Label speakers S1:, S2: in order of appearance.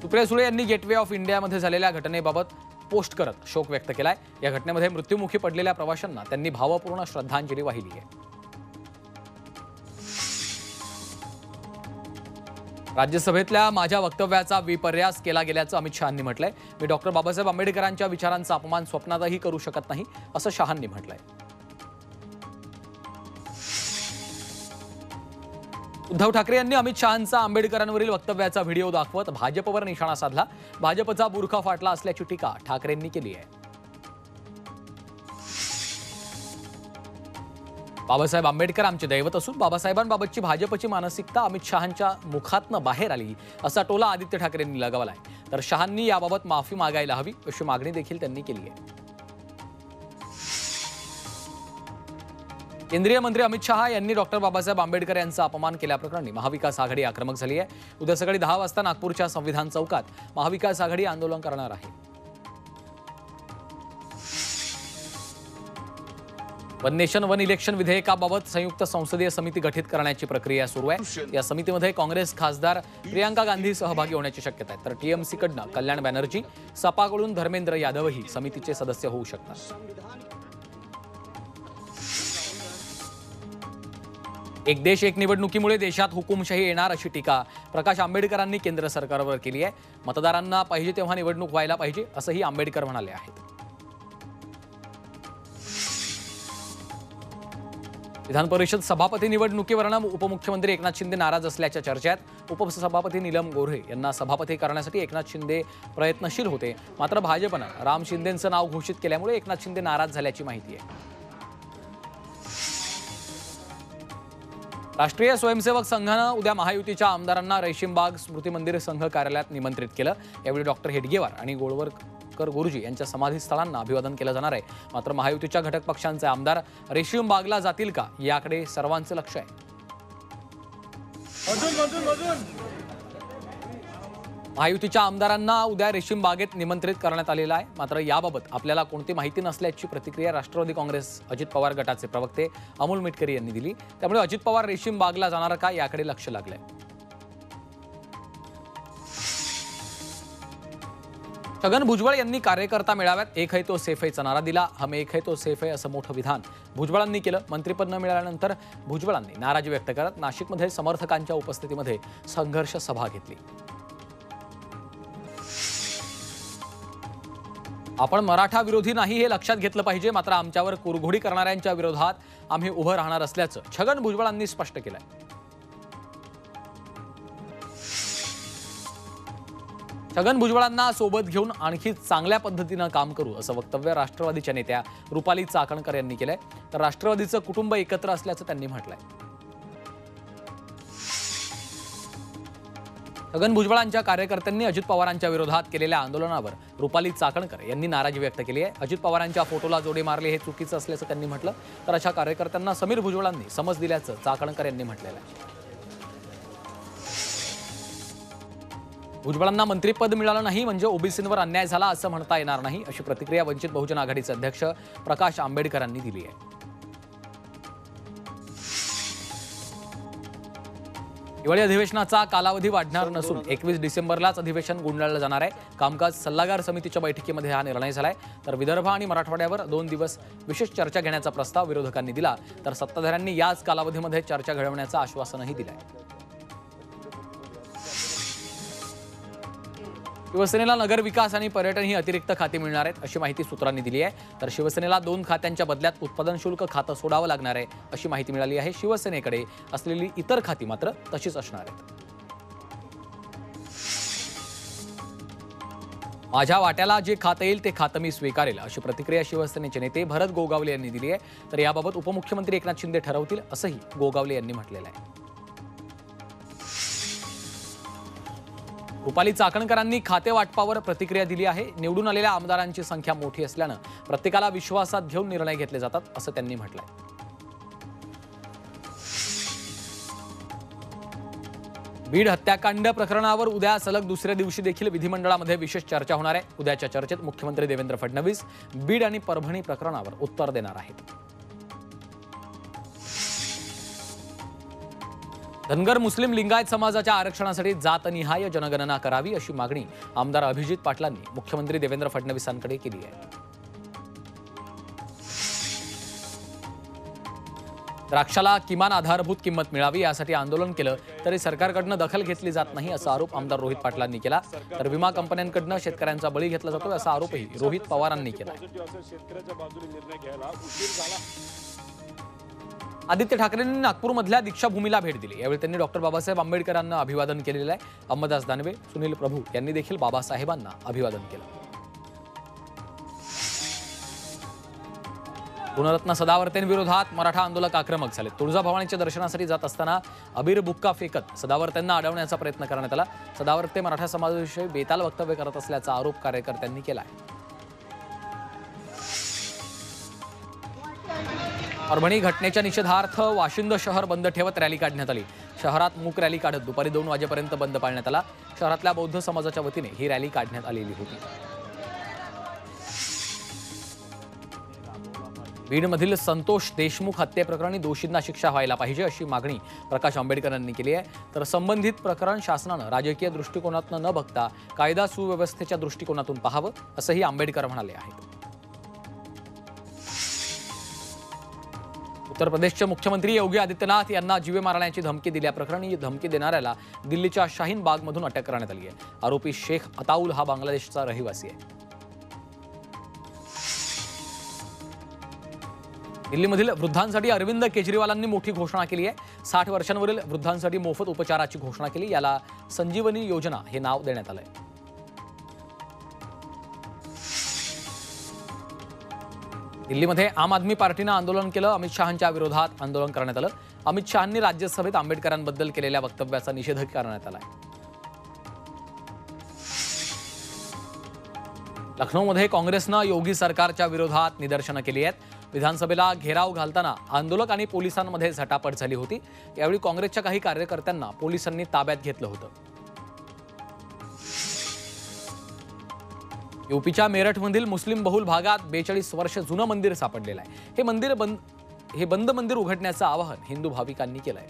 S1: सुप्रिया सुळे यांनी gateway of इंडियामध्ये झालेल्या घटनेबाबत पोस्ट करत शोक व्यक्त केलाय। या घटनेमध्ये मृत्युमुखी पडलेल्या प्रवाशांना त्यांनी भावपूर्ण श्रद्धांजली वाहिली आहे। राज्यसभेतल्या माझ्या वक्तव्याचा विपर्यास केला गेल्याचं अमित शहांनी म्हटलंय। मी डॉक्टर बाबासाहेब आंबेडकरांच्या विचारांचा अपमान स्वप्नातही करू शकत नाही असं शहांनी म्हटलंय। उद्धव ठाकरे यांनी अमित शहांचा आंबेडकरांवरील वक्तव्याचा व्हिडिओ दाखवत भाजपवर निशाणा साधला। भाजपचा बुरखा फाटला असल्याची टीका ठाकरेंनी केली आहे। बाबासाहेब आंबेडकर आमचे दैवत असून बाबासाहेबांबाबतची भाजपची मानसिकता अमित शहांच्या मुखातनं बाहेर आली असा टोला आदित्य ठाकरेंनी लगावलाय। तर शहांनी याबाबत माफी मागायला हवी अशी मागणी देखील त्यांनी केली आहे। केंद्रीय मंत्री अमित शहा यांनी डॉक्टर बाबासाहेब आंबेडकर यांचा अपमान केल्याप्रकरणी महाविकास आघाडी आक्रमक झाली आहे। उद्या सकाळी 10 वाजता नागपूरच्या संविधान चौकात महाविकास आघाडी आंदोलन करणार आहे। वन नेशन वन इलेक्शन विधेयकाबाबत संयुक्त संसदीय समिती गठीत करण्याची प्रक्रिया सुरू आहे। या समितीमध्ये काँग्रेस खासदार प्रियांका गांधी सहभागी होण्याची शक्यता आहे। तर टीएमसी कडनं कल्याण बॅनर्जी, सपाकडून धर्मेंद्र यादवही समितीचे सदस्य होऊ शकतात। एक देश एक निवडणुकीमुळे देशात हुकुमशाही येणार अशी टीका प्रकाश आंबेडकरांनी केंद्र सरकारवर केली आहे। मतदारांना पाहिजे तेव्हा निवडणूक व्हायला पाहिजे असंही आंबेडकर म्हणाले आहेत। विधान परिषद सभापती निवडणुकीवरून उपमुख्यमंत्री एकनाथ शिंदे नाराज असल्याच्या चर्चा आहेत। उपसभापती नीलम गोऱ्हे यांना सभापती करण्यासाठी एकनाथ शिंदे प्रयत्नशील होते, मात्र भाजपनं राम शिंदेंचं नाव घोषित केल्यामुळे एकनाथ शिंदे नाराज झाल्याची माहिती आहे। राष्ट्रीय स्वयंसेवक संघानं उद्या महायुतीच्या आमदारांना रेशीमबाग स्मृती मंदिर संघ कार्यालयात निमंत्रित केलं। यावेळी डॉक्टर हेडगेवार आणि गोळवलकर गुरुजी यांच्या समाधीस्थळांना अभिवादन केलं जाणार आहे। मात्र महायुतीच्या घटक पक्षांचे आमदार रेशीमबागला जातील का याकडे सर्वांचं लक्ष आहे। महायुतीच्या आमदारांना उद्या रेशीमबागेत निमंत्रित करण्यात आलेलं आहे। मात्र याबाबत आपल्याला कोणती माहिती नसल्याची प्रतिक्रिया राष्ट्रवादी काँग्रेस अजित पवार गटाचे प्रवक्ते अमोल मिटकरी यांनी दिली। त्यामुळे अजित पवार रेशीमबागला जाणार का याकडे लक्ष लागलंय। छगन भुजबळ यांनी कार्यकर्ता मेळाव्यात एक है तो सेफ हैचा नारा दिला। हम एक है तो सेफ है असं मोठं विधान भुजबळांनी केलं। मंत्रिपद न मिळाल्यानंतर भुजबळांनी नाराजी व्यक्त करत नाशिकमध्ये समर्थकांच्या उपस्थितीमध्ये संघर्ष सभा घेतली। आपण मराठा विरोधी नाही हे लक्षात घेतलं पाहिजे, मात्र आमच्यावर कुरघोडी करणाऱ्यांच्या विरोधात आम्ही उभं राहणार असल्याचं छगन भुजबळांनी स्पष्ट केलंय। छगन भुजबळांना सोबत घेऊन आणखी चांगल्या पद्धतीनं काम करू असं वक्तव्य राष्ट्रवादीच्या नेत्या रुपाली चाकणकर यांनी केलंय। तर राष्ट्रवादीचं कुटुंब एकत्र असल्याचं त्यांनी म्हटलंय। छगन भुजबळांच्या कार्यकर्त्यांनी अजित पवारांच्या विरोधात केलेल्या आंदोलनावर रुपाली चाकणकर यांनी नाराजी व्यक्त केली आहे। अजित पवारांच्या फोटोला जोडे मारले हे चुकीचं असल्याचं त्यांनी म्हटलं। तर अशा कार्यकर्त्यांना समीर भुजबळांनी समज दिल्याचं चाकणकर यांनी म्हटलेलं आहे। भुजबळांना मंत्रिपद मिळालं नाही म्हणजे ओबीसींवर अन्याय झाला असं म्हणता येणार नाही अशी प्रतिक्रिया वंचित बहुजन आघाडीचे अध्यक्ष प्रकाश आंबेडकरांनी दिली आहे। हिवाळी अधिवेशनाचा कालावधी वाढणार नसून 21 डिसेंबरलाच अधिवेशन गुंडाळलं जाणार आहे। कामकाज सल्लागार समितीच्या बैठकीमध्ये हा निर्णय झालाय। तर विदर्भ आणि मराठवाड्यावर 2 दिवस विशेष चर्चा घेण्याचा प्रस्ताव विरोधकांनी दिला, तर सत्ताधाऱ्यांनी याच कालावधीमध्ये चर्चा घडवण्याचं आश्वासनही दिलंय। शिवसेनेला नगर विकास आणि पर्यटन ही अतिरिक्त खाती मिळणार आहेत अशी माहिती सूत्रांनी दिली आहे। तर शिवसेनेला 2 खात्यांच्या बदल्यात उत्पादन शुल्क खातं सोडावं लागणार आहे अशी माहिती मिळाली आहे। शिवसेनेकडे असलेली इतर खाती मात्र तशीच असणार आहेत। माझ्या वाट्याला जे खातं येईल ते खातं मी स्वीकारेल अशी प्रतिक्रिया शिवसेनेचे नेते भरत गोगावले यांनी दिली आहे। तर याबाबत उपमुख्यमंत्री एकनाथ शिंदे ठरवतील असंही गोगावले यांनी म्हटलेलं आहे। रुपाली चाकणकरांनी खाते वाटपावर प्रतिक्रिया दिली आहे। निवडून आलेल्या आमदारांची संख्या मोठी असल्यानं प्रत्येकाला विश्वासात घेऊन निर्णय घेतले जातात असं त्यांनी म्हटलंय। बीड हत्याकांड प्रकरणावर उद्या सलग दुसऱ्या दिवशी देखील विधिमंडळामध्ये विशेष चर्चा होणार आहे। उद्याच्या चर्चेत मुख्यमंत्री देवेंद्र फडणवीस बीड आणि परभणी प्रकरणावर उत्तर देणार आहेत। धनगर मुस्लिम लिंगायत समाजाच्या आरक्षणासाठी जातनिहाय जनगणना करावी अशी मागणी आमदार अभिजित पाटलांनी मुख्यमंत्री देवेंद्र फडणवीसांकडे केली आहे. द्राक्षाला किमान आधारभूत किंमत मिळावी यासाठी आंदोलन केलं तरी सरकारकडनं दखल घेतली जात नाही असा आरोप आमदार रोहित पाटलांनी केला. तर विमा कंपन्यांकडनं शेतकऱ्यांचा बळी घेतला जातो असा आरोपही रोहित पवारांनी केला. आदित्य ठाकरेंनी नागपूरमधल्या दीक्षाभूमीला भेट दिली. यावेळी त्यांनी डॉक्टर बाबासाहेब आंबेडकरांना अभिवादन केलेलं आहे. अंबादास दानवे, सुनील प्रभू यांनी देखील बाबासाहेबांना अभिवादन केलं. गुणरत्न सदावर्तेंविरोधात मराठा आंदोलक आक्रमक झाले. तुळजाभवानीच्या दर्शनासाठी जात असताना अबीर बुक्का फेकत सदावर्तेंना अडवण्याचा प्रयत्न करण्यात आला. सदावर्ते मराठा समाजाविषयी बेताल वक्तव्य करत असल्याचा आरोप कार्यकर्त्यांनी केला आहे. परभणी घटनेच्या निषेधार्थ वाशिंद शहर बंद ठेवत रॅली काढण्यात आली. शहरात मूक रॅली काढत दुपारी 2 वाजेपर्यंत बंद पाळण्यात आला. शहरातल्या बौद्ध समाजाच्या वतीने ही रॅली काढण्यात आलेली होती. बीडमधील संतोष देशमुख हत्येप्रकरणी दोषींना शिक्षा व्हायला पाहिजे अशी मागणी प्रकाश आंबेडकरांनी केली आहे. तर संबंधित प्रकरण शासनानं राजकीय दृष्टिकोनातून न बघता कायदा सुव्यवस्थेच्या दृष्टिकोनातून पाहावं असंही आंबेडकर म्हणाले आहेत. उत्तर प्रदेशचे मुख्यमंत्री योगी आदित्यनाथ यांना जीवे मारण्याची धमकी दिल्याप्रकरणी धमकी देणाऱ्याला दिल्लीच्या शाहीन बागमधून अटक करण्यात आली आहे. आरोपी शेख अताउल हा बांगलादेशचा रहिवासी आहे. दिल्लीमधील वृद्धांसाठी अरविंद केजरीवालांनी मोठी घोषणा केली आहे. 60 वर्षांवरील वृद्धांसाठी मोफत उपचाराची घोषणा केली. याला संजीवनी योजना हे नाव देण्यात आलंय. दिल्लीमध्ये आम आदमी पार्टीनं आंदोलन केलं. अमित शहांच्या विरोधात आंदोलन करण्यात आलं. अमित शहांनी राज्यसभेत आंबेडकरांबद्दल केलेल्या वक्तव्याचा निषेध करण्यात आला. लखनौमध्ये काँग्रेसनं योगी सरकारच्या विरोधात निदर्शनं केली आहेत. विधानसभेला घेराव घालताना आंदोलक आणि पोलिसांमध्ये झटापट झाली होती. यावेळी काँग्रेसच्या काही कार्यकर्त्यांना पोलिसांनी ताब्यात घेतलं होतं. यूपीच्या मेरठमधील मुस्लिम बहुल भागात 42 वर्ष जुनं मंदिर सापडलेलं आहे. हे बंद मंदिर उघडण्याचं आवाहन हिंदू भाविकांनी केलं आहे.